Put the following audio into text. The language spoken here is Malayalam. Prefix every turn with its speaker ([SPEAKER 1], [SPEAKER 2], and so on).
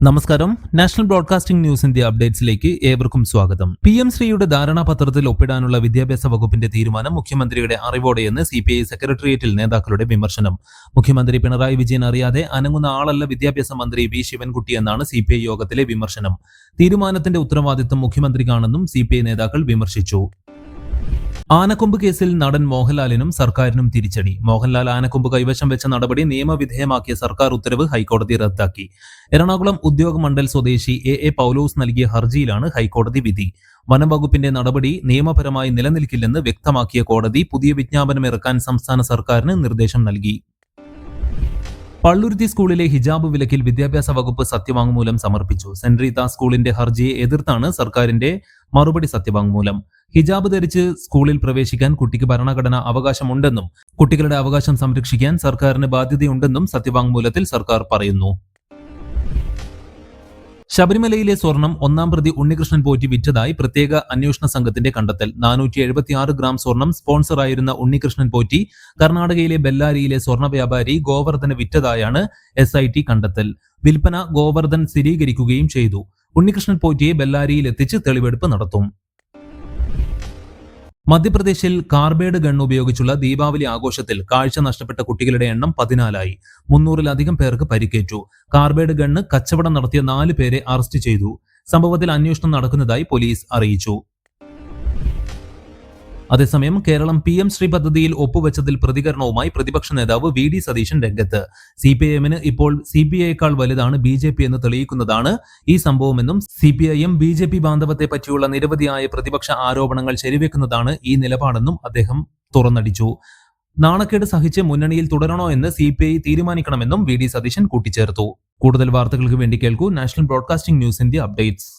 [SPEAKER 1] നമസ്കാരം. നാഷണൽ ബ്രോഡ്കാസ്റ്റിംഗ് ന്യൂസ് ഇന്ത്യ അപ്ഡേറ്റ്സിലേക്ക് ഏവർക്കും സ്വാഗതം. PM ശ്രീയുടെ ധാരണാപത്രത്തിൽ ഒപ്പിടാനുള്ള വിദ്യാഭ്യാസ വകുപ്പിന്റെ തീരുമാനം മുഖ്യമന്ത്രിയുടെ അറിവോടെയെന്ന് CPI സെക്രട്ടേറിയറ്റിൽ നേതാക്കളുടെ വിമർശനം. മുഖ്യമന്ത്രി പിണറായി വിജയൻ അറിയാതെ അനങ്ങുന്ന ആളല്ല വിദ്യാഭ്യാസ മന്ത്രി വി ശിവൻകുട്ടിയെന്നാണ് CPI യോഗത്തിലെ വിമർശനം. തീരുമാനത്തിന്റെ ഉത്തരവാദിത്തം മുഖ്യമന്ത്രിക്കാണെന്നും CPI നേതാക്കൾ വിമർശിച്ചു. ആനക്കൊമ്പ് കേസിൽ നടൻ മോഹൻലാലിനും സർക്കാരിനും തിരിച്ചടി. മോഹൻലാൽ ആനക്കൊമ്പ് കൈവശം വെച്ച നടപടി നിയമവിധേയമാക്കിയ സർക്കാർ ഉത്തരവ് ഹൈക്കോടതി റദ്ദാക്കി. എറണാകുളം ഉദ്യോഗമണ്ഡൽ സ്വദേശി A പൗലോസ് നൽകിയ ഹർജിയിലാണ് ഹൈക്കോടതി വിധി. വനം വകുപ്പിന്റെ നടപടി നിയമപരമായി നിലനിൽക്കില്ലെന്ന് വ്യക്തമാക്കിയ കോടതി പുതിയ വിജ്ഞാപനമിറക്കാൻ സംസ്ഥാന സർക്കാരിന് നിർദ്ദേശം നൽകി. പള്ളുരുത്തി സ്കൂളിലെ ഹിജാബ് വിലക്കിൽ വിദ്യാഭ്യാസ വകുപ്പ് സത്യവാങ്മൂലം സമർപ്പിച്ചു. സെന്റ് റീത്ത സ്കൂളിന്റെ ഹർജിയെ എതിർത്താണ് സർക്കാരിന്റെ മറുപടി സത്യവാങ്മൂലം. ഹിജാബ് ധരിച്ച് സ്കൂളിൽ പ്രവേശിക്കാൻ കുട്ടിക്ക് ഭരണഘടനാ അവകാശമുണ്ടെന്നും കുട്ടികളുടെ അവകാശം സംരക്ഷിക്കാൻ സർക്കാരിന് ബാധ്യതയുണ്ടെന്നും സത്യവാങ്മൂലത്തിൽ സർക്കാർ പറയുന്നു. ശബരിമലയിലെ സ്വർണം ഒന്നാം പ്രതി ഉണ്ണികൃഷ്ണൻ പോറ്റി വിറ്റതായി പ്രത്യേക അന്വേഷണ സംഘത്തിന്റെ കണ്ടെത്തൽ. 476 ഗ്രാം സ്വർണം സ്പോൺസറായിരുന്ന ഉണ്ണികൃഷ്ണൻ പോറ്റി കർണാടകയിലെ ബെല്ലാരിയിലെ സ്വർണ്ണ വ്യാപാരി ഗോവർദ്ധന് വിറ്റതായാണ് SIT കണ്ടെത്തൽ. വിൽപ്പന ഗോവർദ്ധൻ സ്ഥിരീകരിക്കുകയും ചെയ്തു. ഉണ്ണികൃഷ്ണൻ പോറ്റിയെ ബെല്ലാരിയിൽ എത്തിച്ച് തെളിവെടുപ്പ് നടത്തും. മധ്യപ്രദേശിൽ കാർബൈഡ് ഗൺ ഉപയോഗിച്ചുള്ള ദീപാവലി ആഘോഷത്തിൽ കാഴ്ച നഷ്ടപ്പെട്ട കുട്ടികളുടെ എണ്ണം 14ആയി. 300-ലധികം പേർക്ക് പരിക്കേറ്റു. കാർബൈഡ് ഗണ്ണ് കച്ചവടം നടത്തിയ 4 പേരെ അറസ്റ്റ് ചെയ്തു. സംഭവത്തിൽ അന്വേഷണം നടക്കുന്നതായി പോലീസ് അറിയിച്ചു. അതേസമയം കേരളം PM ശ്രീ പദ്ധതിയിൽ ഒപ്പുവെച്ചതിൽ പ്രതികരണവുമായി പ്രതിപക്ഷ നേതാവ് VD സതീശൻ രംഗത്ത്. CPIM-ന് ഇപ്പോൾ CPI-യേക്കാൾ വലുതാണ് BJP എന്ന് തെളിയിക്കുന്നതാണ് ഈ സംഭവമെന്നും CPIM BJP ബാന്ധവത്തെ പറ്റിയുള്ള നിരവധിയായ പ്രതിപക്ഷ ആരോപണങ്ങൾ ശരിവെക്കുന്നതാണ് ഈ നിലപാടെന്നും അദ്ദേഹം തുറന്നടിച്ചു. നാണക്കേട് സഹിച്ച് മുന്നണിയിൽ തുടരണോ എന്ന് CPI തീരുമാനിക്കണമെന്നും VD സതീശൻ കൂട്ടിച്ചേർത്തു. കൂടുതൽ വാർത്തകൾക്ക് വേണ്ടി കേൾക്കൂ national broadcasting news India updates.